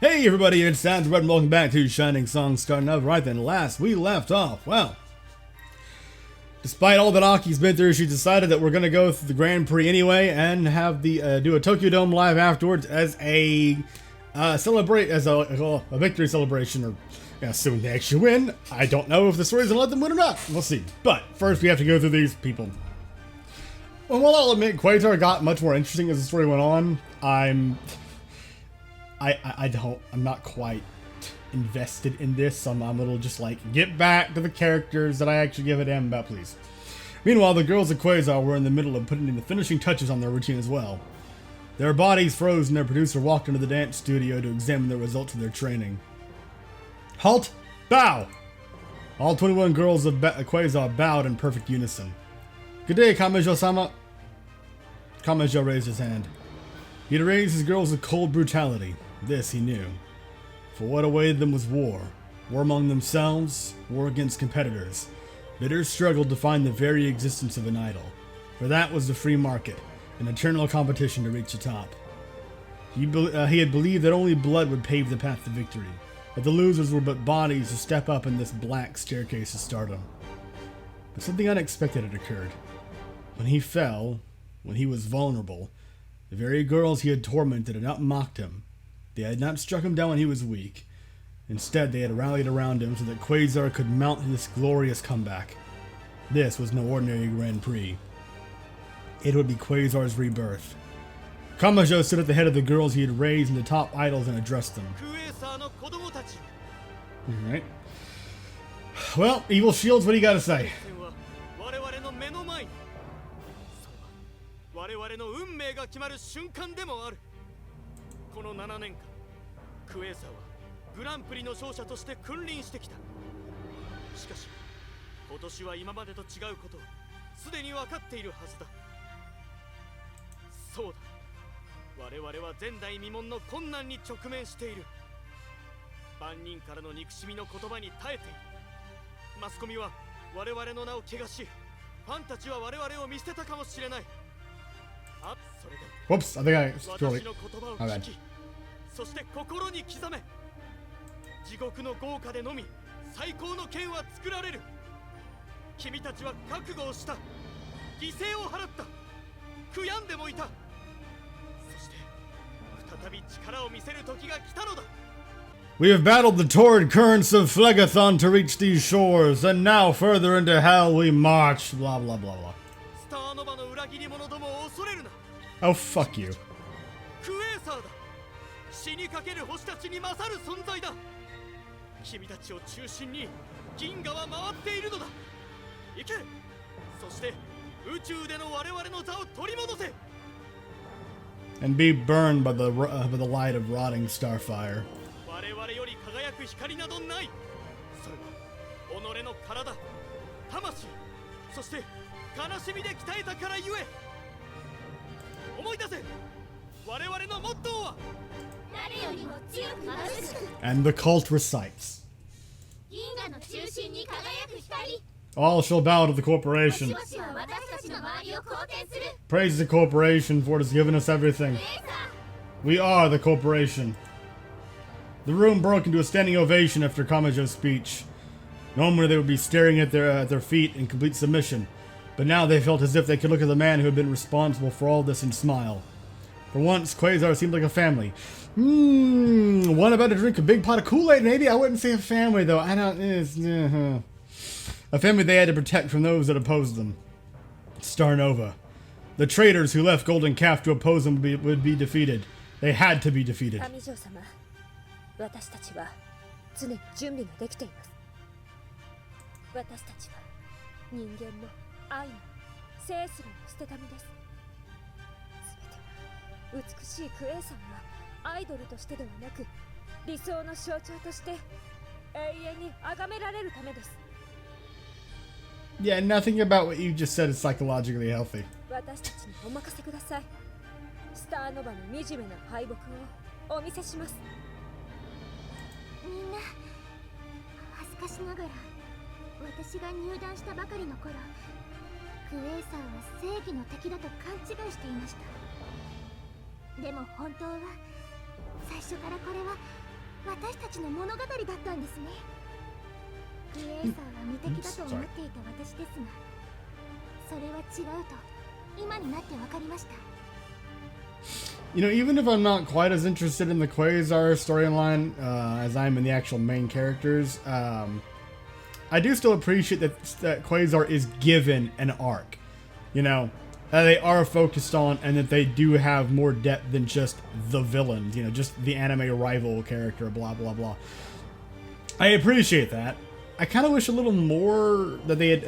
Hey everybody, it's Sans Red and welcome back to Shining Song Starnova. Right then, last we left off, well, despite all that Aki's been through, she decided that we're going to go through the Grand Prix anyway and have the do a Tokyo Dome live afterwards as a victory celebration, or assuming they actually win. I don't know if the story's going to let them win or not. We'll see. But first we have to go through these people. Well, I'll admit, Quasar got much more interesting as the story went on. I'm not quite invested in this. I'm a little just like, get back to the characters that I actually give a damn about, please. Meanwhile, the girls at Quasar were in the middle of putting in the finishing touches on their routine as well. Their bodies froze and their producer walked into the dance studio to examine the results of their training. Halt! Bow! All 21 girls of Quasar bowed in perfect unison. Good day, Kamajo-sama. Kamajo raised his hand. He'd raised his girls with cold brutality. This he knew. For what awaited them was war. War among themselves, war against competitors. Bidders struggled to find the very existence of an idol. For that was the free market, an eternal competition to reach the top. He had believed that only blood would pave the path to victory, that the losers were but bodies to step up in this black staircase of stardom. But something unexpected had occurred. When he fell, when he was vulnerable, the very girls he had tormented had not mocked him. They had not struck him down when he was weak. Instead, they had rallied around him so that Quasar could mount this glorious comeback. This was no ordinary Grand Prix. It would be Quasar's rebirth. Kamajo stood at the head of the girls he had raised into top idols and addressed them. Alright. Well, Evil Shields, what do you gotta say? 我々の運命が決まる瞬間でもある。この7年間、クエーサーはグランプリの勝者として君臨してきた。しかし、今年は今までと違うことをすでに分かっているはずだ。そうだ。我々は前代未聞の困難に直面している。万人からの憎しみの言葉に耐えている。マスコミは我々の名を汚し、ファンたちは我々を見捨てたかもしれない。 Whoops, I think I totally... My bad. そして心に刻め。地獄の豪華でのみ最高の剣は作られる。君たちは覚悟をした。犠牲を払った。悔やんでもいた。そして再び力を見せる時が来たのだ。 We have battled the torrid currents of Phlegethon to reach these shores, and now further into hell we march. Blah blah blah blah. Starnova の裏切り者どもを恐れるな。 Oh, fuck you. クエーサーだ。死にかける星たちに勝る存在だ。君たちを中心に銀河は回っているのだ。行け。そして宇宙での我々の座を取り戻せ。 And be burned by the light of rotting starfire. 我々より輝く光などない。それは己の体、魂、そして悲しみで鍛えたからゆえ。 思い出せ。我々のモットーは And the cult recites. All shall bow to the corporation. Praise the corporation for it has given us everything. We are the corporation. The room broke into a standing ovation after Kamajo's speech. Normally they would be staring at their feet in complete submission. But now they felt as if they could look at the man who had been responsible for all this and smile. For once, Quasar seemed like a family. One about to drink a big pot of Kool-Aid, maybe? I wouldn't say a family, though. I don't... A family they had to protect from those that opposed them. Starnova. The traitors who left Golden Calf to oppose them would be defeated. They had to be defeated. Yeah, nothing about what you just said is psychologically healthy. スターノバの惨めな敗北をお見せします。みんな恥ずかしながら私が入団したばかりの頃、クエーサーは正義の敵だと勘違いしていました。でも本当は最初からこれはちの物語だったんですね。クエーサーは無敵だと思っていた私ですが、それは違うと今になって分かりました。You know, even if I'm not quite as interested in the Quasar storyline as I am in the actual main characters, I do still appreciate that Quasar is given an arc. You know, that they are focused on, and that they do have more depth than just the villains. You know, just the anime rival character, blah blah blah. I appreciate that. I kind of wish a little more that they had.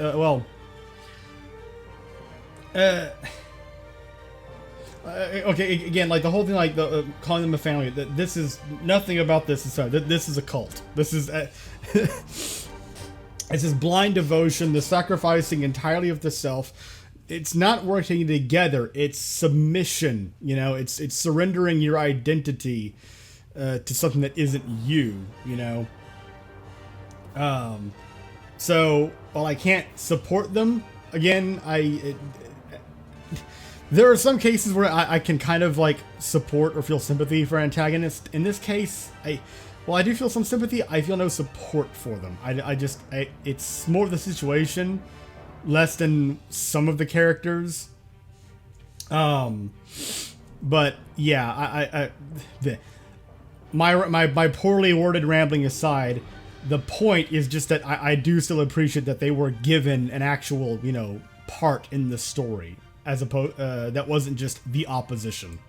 Okay, again, like the whole thing, like the calling them a family. That this is nothing about this. Sorry, this is a cult. This is it's this blind devotion, the sacrificing entirely of the self. It's not working together. It's submission. You know, it's surrendering your identity to something that isn't you. You know. So while I can't support them, again, there are some cases where I can kind of like support or feel sympathy for antagonists. In this case, while I do feel some sympathy, I feel no support for them. It's more of the situation, less than some of the characters. But yeah, my poorly worded rambling aside, the point is just that I do still appreciate that they were given an actual, you know, part in the story, as opposed that wasn't just the opposition.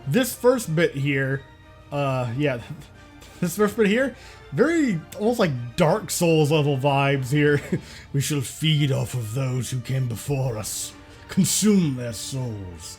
This first bit here, yeah, this first bit here, very almost like Dark Souls level vibes here. We shall feed off of those who came before us, consume their souls.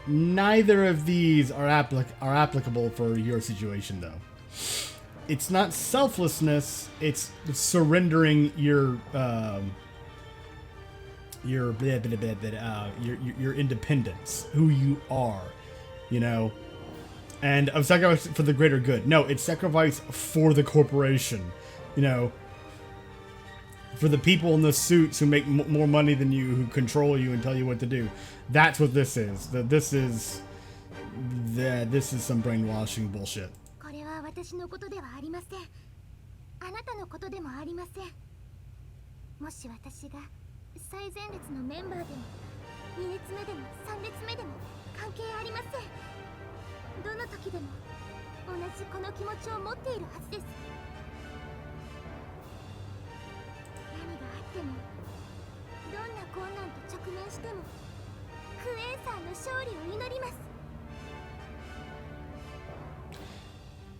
Neither of these are applicable for your situation, though. It's not selflessness; it's surrendering your independence, who you are, you know, and of sacrifice for the greater good. No, it's sacrifice for the corporation, you know, for the people in the suits who make more money than you, who control you and tell you what to do. That's what this is. This is some brainwashing bullshit.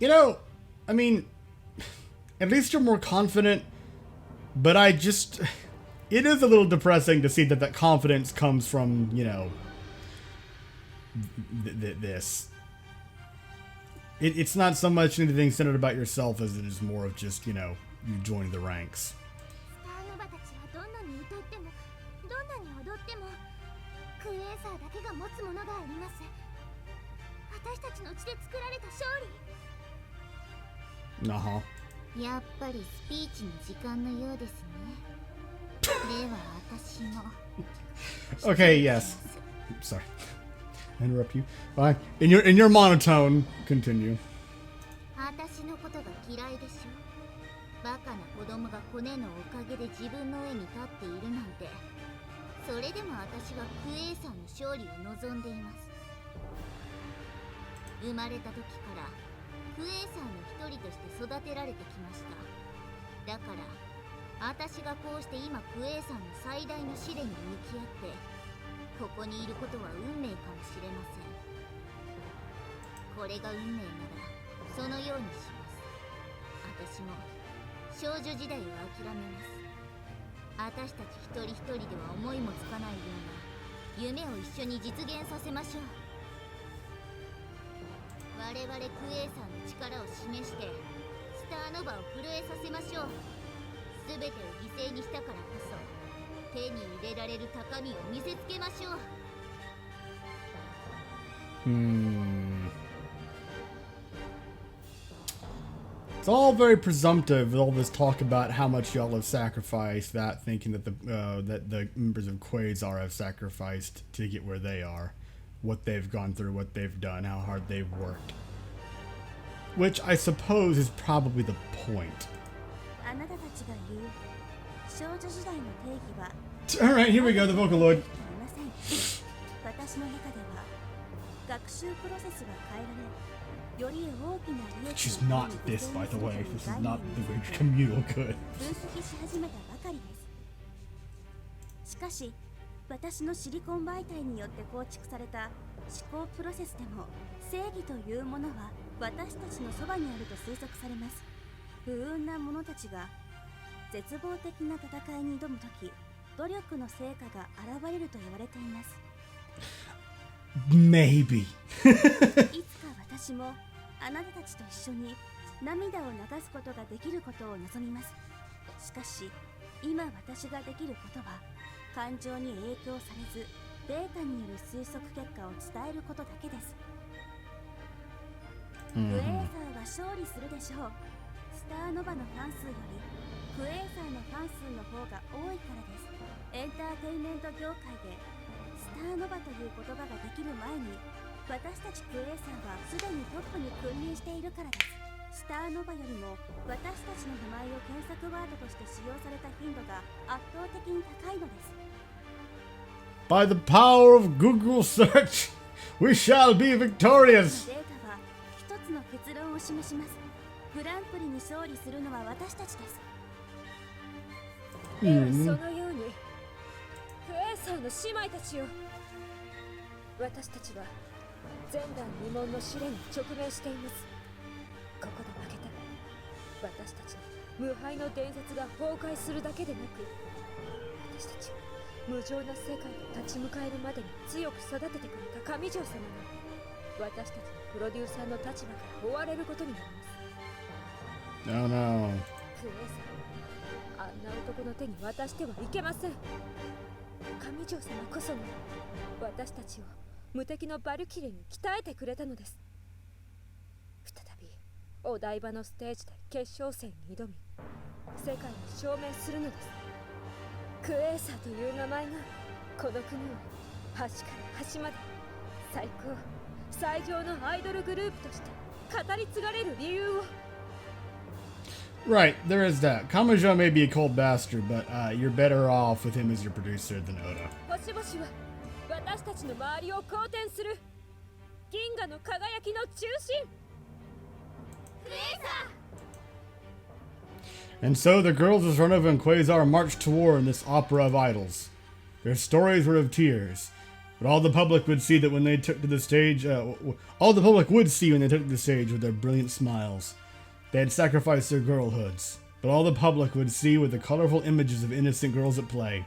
You know, I mean, at least you're more confident, but it is a little depressing to see that confidence comes from, you know, this. It's not so much anything centered about yourself as it is more of just, you know, you joined the ranks. Uh-huh. Okay, yes. Sorry. I interrupt you. Fine. In your monotone, continue. 少女時代を諦めます。私たち一人一人では思いもつかないような夢を一緒に実現させましょう。我々クエイサーの力を示してスターノバを震えさせましょう。全てを犠牲にしたからこそ手に入れられる高みを見せつけましょう。It's all very presumptive with all this talk about how much y'all have sacrificed, that thinking that the members of Quasar have sacrificed to get where they are, what they've gone through, what they've done, how hard they've worked. Which I suppose is probably the point. Alright, here we go, the Vocaloid. Which is not this, by the way. This is not the way communal good. しかし、私のシリコン媒体によって構築された思考プロセスでも正義というものは私たちのそばにあると推測されます。不運な者たちが絶望的な戦いに挑むとき、努力の成果が現れると言われています。Maybe. いつか私もあなたたちと一緒に涙を流すことができることを望みます。しかし、今私ができることは感情に影響されずデータによる推測結果を伝えることだけです。クエイサーは勝利するでしょう。スターノバのファン数よりクエイサーのファン数の方が多いからです。エンターテインメント業界でスターノバという言葉ができる前に私たちクエイサーはすでにトップに君臨しているからです。スターノバよりも私たちの名前を検索ワードとして使用された頻度が圧倒的に高いのです。By the power of Google search, we shall be victorious. データは一つの結論を示します。グランプリに勝利するのは私たちです。そのようにクエイサーの姉妹たちよ、私たちは前代未聞の試練に直面しています。ここで負けたら私たちの無敗の伝説が崩壊するだけでなく、私たちを無情な世界に立ち向かえるまでに強く育ててくれた上条様が私たちのプロデューサーの立場から追われることになります。 No, no. クエイサー、あんな男の手に渡してはいけません。上条様こそが私たちを無敵のバルキリーに鍛えてくれたのです。再びお台場のステージで決勝戦に挑み世界に証明するのです。クエイサーという名前がこの国を端から端まで最高最上のアイドルグループとして語り継がれる理由を。 Right, there is that. Kamajo may be a cold bastard, but you're better off with him as your producer than Oda. 星々は私たちの周りを好転する銀河の輝きの中心。クエイサー。 And so the girls of Starnova and Quasar marched to war in this opera of idols. Their stories were of tears, but all the public would see that when they took to the stage, all the public would see when they took to the stage with their brilliant smiles. They had sacrificed their girlhoods, but all the public would see with the colorful images of innocent girls at play.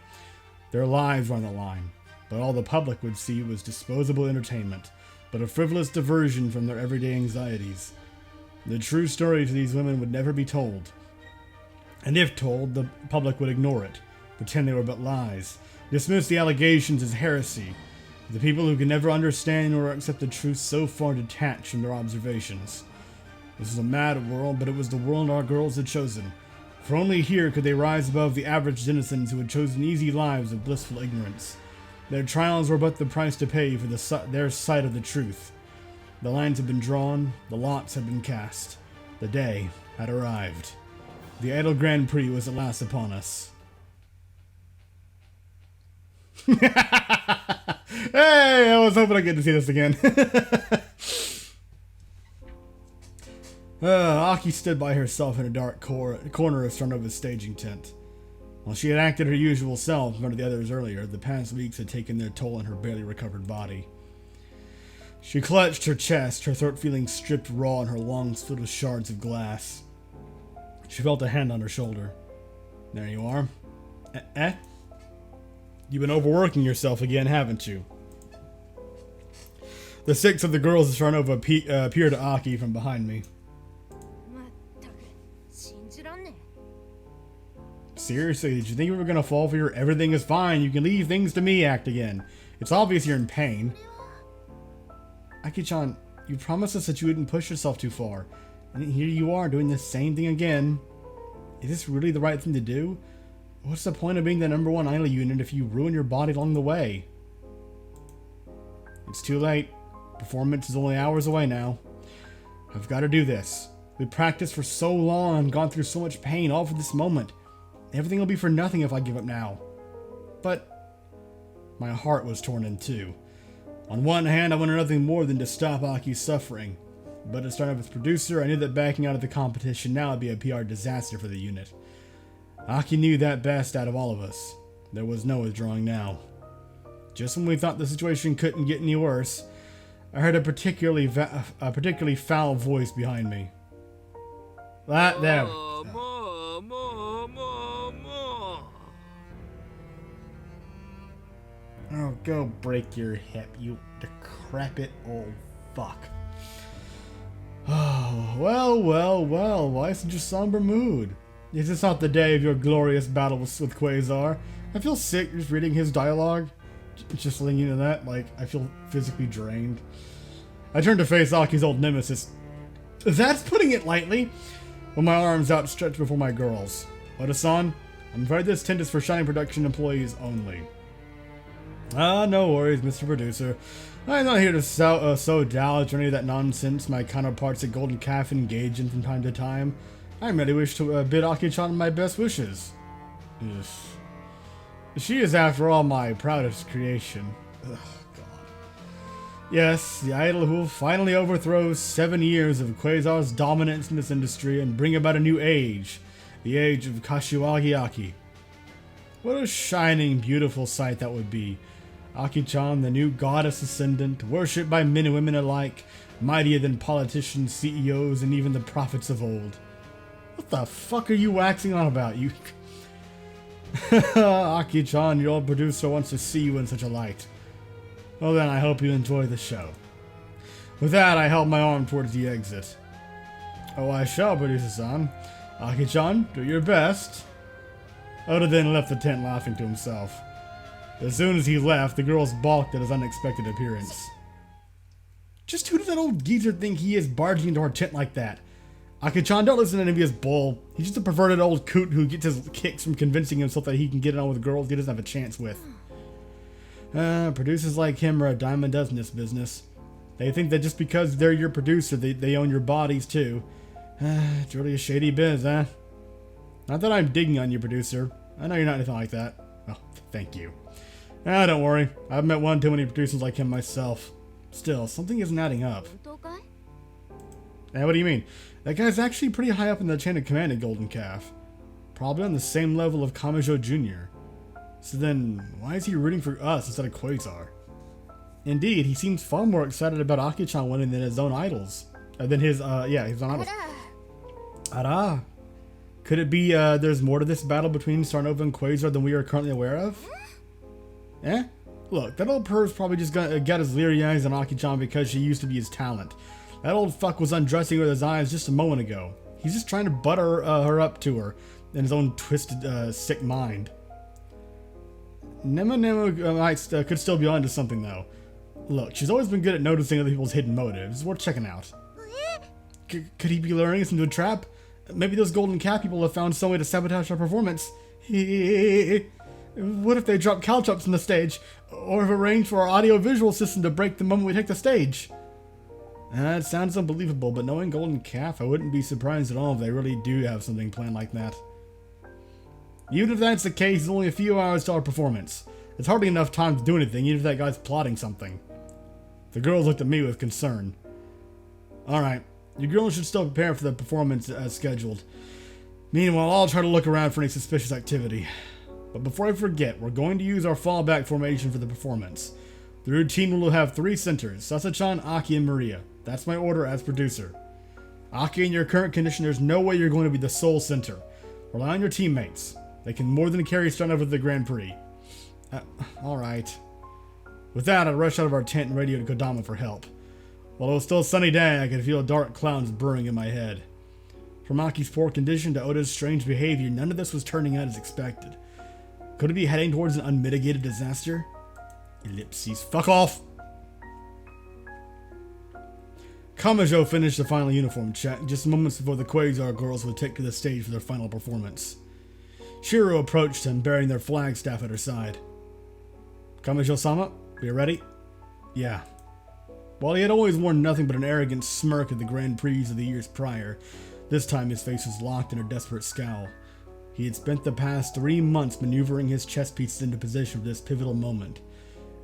Their lives were on the line, but all the public would see was disposable entertainment, but a frivolous diversion from their everyday anxieties. The true story to these women would never be told. And if told, the public would ignore it, pretend they were but lies, dismiss the allegations as heresy. The people who could never understand or accept the truth so far detached from their observations. This was a mad world, but it was the world our girls had chosen. For only here could they rise above the average denizens who had chosen easy lives of blissful ignorance. Their trials were but the price to pay for their sight of the truth. The lines had been drawn, the lots had been cast. The day had arrived. The idol Grand Prix was at last upon us. Hey, I was hoping I'd get to see this again. Aki stood by herself in a dark corner of Starnova's staging tent. While she had acted her usual self in front of the others earlier, the past weeks had taken their toll on her barely recovered body. She clutched her chest, her throat feeling stripped raw and her lungs filled with shards of glass. She felt a hand on her shoulder. There you are. You've been overworking yourself again, haven't you? The 6 of the girls of Starnova appear to Aki from behind me. Seriously, did you think we were gonna fall for your everything is fine, you can leave things to me act again? It's obvious you're in pain. Aki-chan, you promised us that you wouldn't push yourself too far. And here you are doing the same thing again. Is this really the right thing to do? What's the point of being the #1 idol unit if you ruin your body along the way? It's too late. Performance is only hours away now. I've got to do this. We practiced for so long and gone through so much pain all for this moment. Everything will be for nothing if I give up now. But my heart was torn in two. On one hand, I wanted nothing more than to stop Aki's suffering. But as Starnova's producer, I knew that backing out of the competition now would be a PR disaster for the unit. Aki knew that best out of all of us. There was no withdrawing now. Just when we thought the situation couldn't get any worse, I heard a particularly foul voice behind me. There. Oh, go break your hip, you decrepit old fuck. Oh, well, why such a somber mood? Is this not the day of your glorious battle with Quasar? I feel sick just reading his dialogue. Just letting you know that, like, I feel physically drained. I turned to face Aki's old nemesis. That's putting it lightly. With my arms outstretched before my girls. Oda-san, I'm afraid this tent is for Shining Production employees only. No worries, Mr. Producer. I'm not here to sow doubt or any of that nonsense my counterparts at Golden Calf engage in from time to time. I merely wish to bid Aki-chan my best wishes. Ugh. She is, after all, my proudest creation. Ugh, God. Yes, the idol who will finally overthrow 7 years of Quasar's dominance in this industry and bring about a new age. The age of Kashiwagi Aki. What a shining, beautiful sight that would be. Aki-chan, the new goddess ascendant, worshipped by men and women alike, mightier than politicians, CEOs, and even the prophets of old. What the fuck are you waxing on about, you... Aki-chan, your old producer wants to see you in such a light. Well then, I hope you enjoy the show. With that, I held my arm towards the exit. Oh, I shall, producer-san. Aki-chan, do your best. Oda then left the tent laughing to himself. As soon as he left, the girls balked at his unexpected appearance. Just who does that old geezer think he is barging into our tent like that? Aki-chan, don't listen to any of his bull. He's just a perverted old coot who gets his kicks from convincing himself that he can get it on with girls he doesn't have a chance with. Producers like him are a dime a dozen in this business. They think that just because they're your producer, they own your bodies too. It's really a shady biz, huh? Not that I'm digging on you, producer. I know you're not anything like that. Oh, thank you. Don't worry. I've met one too many producers like him myself. Still, something isn't adding up. What do you mean? That guy's actually pretty high up in the chain of command at Golden Calf. Probably on the same level of Kamijo Jr. So then, why is he rooting for us instead of Quasar? Indeed, he seems far more excited about Aki-chan winning than his own idols. His own idols. Ara! Could it be there's more to this battle between Starnova and Quasar than we are currently aware of? Look, that old perv's probably just got his leery eyes on Aki-chan because she used to be his talent. That old fuck was undressing with his eyes just a moment ago. He's just trying to butter her up to her in his own twisted, sick mind. Nema could still be onto something though. Look, she's always been good at noticing other people's hidden motives. It's worth checking out. Could he be luring us into a trap? Maybe those Golden Calf people have found some way to sabotage our performance. What if they drop caltrops on the stage? Or have arranged for our audio-visual system to break the moment we take the stage? It sounds unbelievable, but knowing Golden Calf, I wouldn't be surprised at all if they really do have something planned like that. Even if that's the case, it's only a few hours to our performance. It's hardly enough time to do anything, even if that guy's plotting something. The girls looked at me with concern. Alright, you girls should still prepare for the performance as scheduled. Meanwhile, I'll try to look around for any suspicious activity. But before I forget, we're going to use our fallback formation for the performance. The routine will have 3 centers, Sasa-chan, Aki, and Maria. That's my order as producer. Aki, in your current condition, there's no way you're going to be the sole center. Rely on your teammates. They can more than carry Starnova to the Grand Prix. Alright. With that, I rushed out of our tent and radioed Kodama for help. While it was still a sunny day, I could feel dark clouds burrowing in my head. From Aki's poor condition to Oda's strange behavior, none of this was turning out as expected. Could it be heading towards an unmitigated disaster? Ellipses. Fuck off! Kamajo finished the final uniform check just moments before the Quasar girls would take to the stage for their final performance. Shiro approached him, bearing their flagstaff at her side. Kamajo-sama, we are ready? Yeah. While he had always worn nothing but an arrogant smirk at the Grand Prix of the years prior, this time his face was locked in a desperate scowl. He had spent the past 3 months maneuvering his chess pieces into position for this pivotal moment.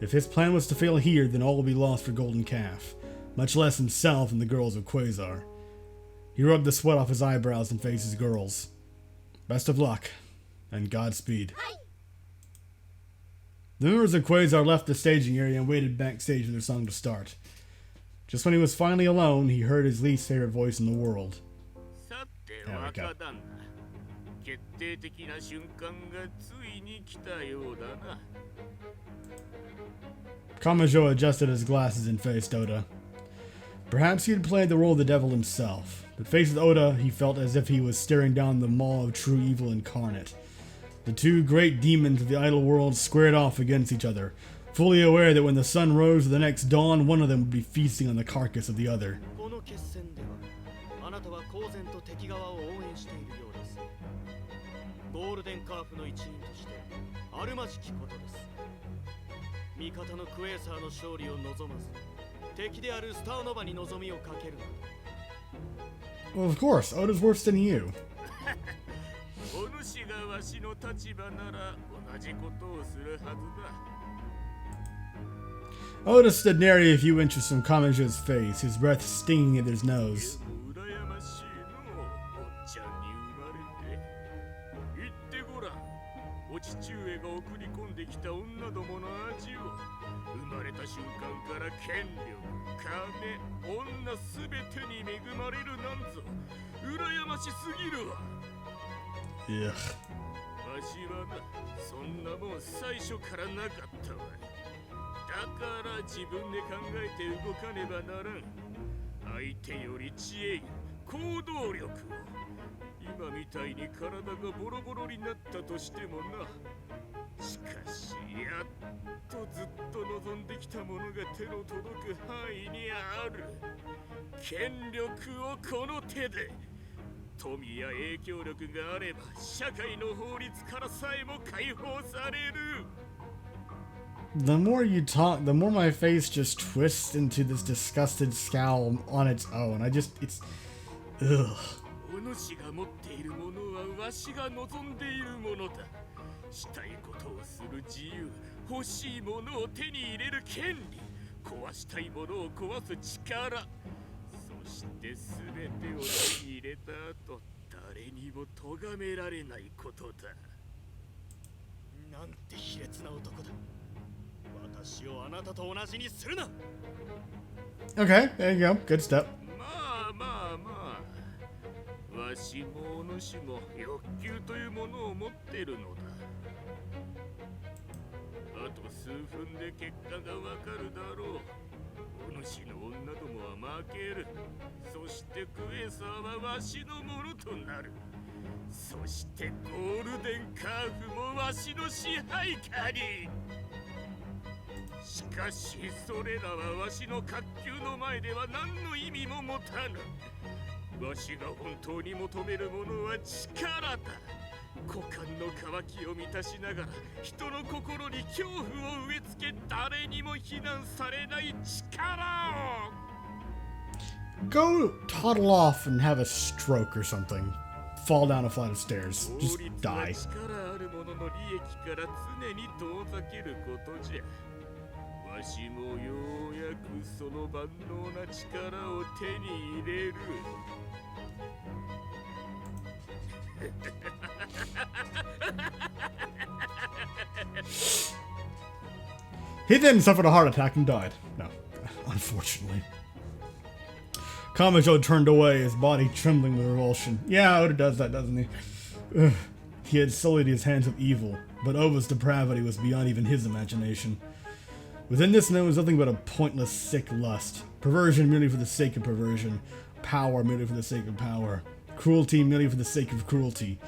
If his plan was to fail here, then all would be lost for Golden Calf, much less himself and the girls of Quasar. He rubbed the sweat off his eyebrows and faced his girls. Best of luck, and Godspeed. The members of Quasar left the staging area and waited backstage for their song to start. Just when he was finally alone, he heard his least favorite voice in the world. There we go. Kamajo adjusted his glasses and faced Oda. Perhaps he had played the role of the devil himself, but faced with Oda, he felt as if he was staring down the maw of true evil incarnate. The two great demons of the idol world squared off against each other, fully aware that when the sun rose to the next dawn, one of them would be feasting on the carcass of the other. Well, of course, Oda's worse than you. Oda stood nary a few inches from Kamajo's face, his breath stinging at his nose. Ugh. The more you talk, the more my face just twists into this disgusted scowl on its own. It's... ugh. Okay, there you go. Good step. Go toddle off and have a stroke or something. Fall down a flight of stairs. Just die. He then suffered a heart attack and died. No, unfortunately. Kamajo turned away, his body trembling with revulsion. Yeah, Oda does that, doesn't he? Ugh. He had sullied his hands with evil, but Ova's depravity was beyond even his imagination. Within this man was nothing but a pointless, sick lust. Perversion merely for the sake of perversion. Power merely for the sake of power. Cruelty merely for the sake of cruelty.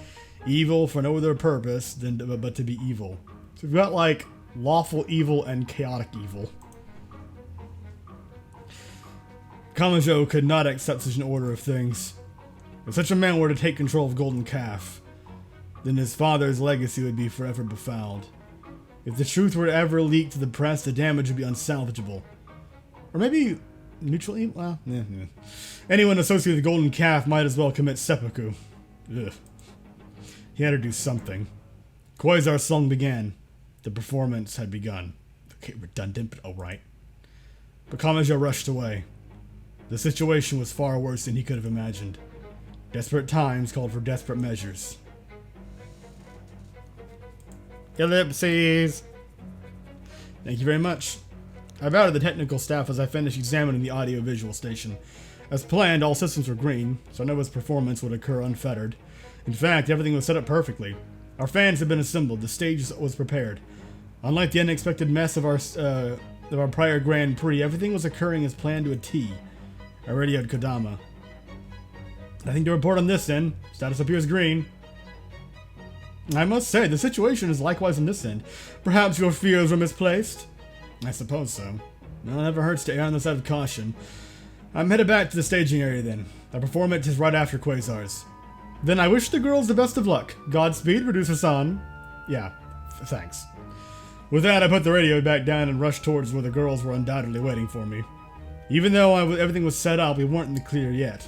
Evil for no other purpose but to be evil. So we've got like lawful evil and chaotic evil. Kamajo could not accept such an order of things. If such a man were to take control of Golden Calf, then his father's legacy would be forever befouled. If the truth were to ever leak to the press, the damage would be unsalvageable. Or maybe neutral evil? Well, yeah. Anyone associated with the Golden Calf might as well commit seppuku. Ugh. He had to do something. Quasar's song began. The performance had begun. Okay, redundant, but alright. But Kamajo rushed away. The situation was far worse than he could have imagined. Desperate times called for desperate measures. Ellipses! Thank you very much. I bowed to the technical staff as I finished examining the audio-visual station. As planned, all systems were green, so Starnova's performance would occur unfettered. In fact, everything was set up perfectly. Our fans had been assembled, the stage was prepared. Unlike the unexpected mess of our prior Grand Prix, everything was occurring as planned to a T. I radioed Kodama. Nothing to report on this end. Status appears green. I must say, the situation is likewise on this end. Perhaps your fears were misplaced? I suppose so. No, it never hurts to err on the side of caution. I'm headed back to the staging area then. The performance is right after Quasar's. Then I wish the girls the best of luck. Godspeed, Producer-san. Yeah, thanks. With that, I put the radio back down and rushed towards where the girls were undoubtedly waiting for me. Even though everything was set up, we weren't in the clear yet.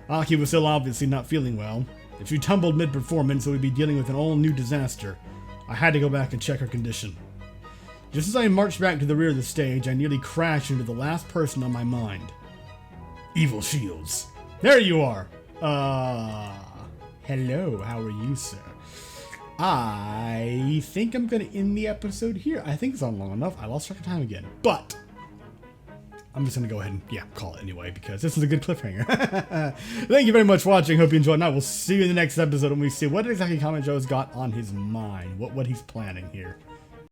Aki was still obviously not feeling well. If she tumbled mid-performance, we'd be dealing with an all-new disaster. I had to go back and check her condition. Just as I marched back to the rear of the stage, I nearly crashed into the last person on my mind. Evil Shields. There you are! Hello, how are you, sir? I think I'm gonna end the episode here. I think it's on long enough. I lost track of time again. But I'm just gonna go ahead and, call it anyway, because this is a good cliffhanger. Thank you very much for watching. Hope you enjoyed, and I will see you in the next episode when we see what exactly Kamajo's got on his mind. What he's planning here.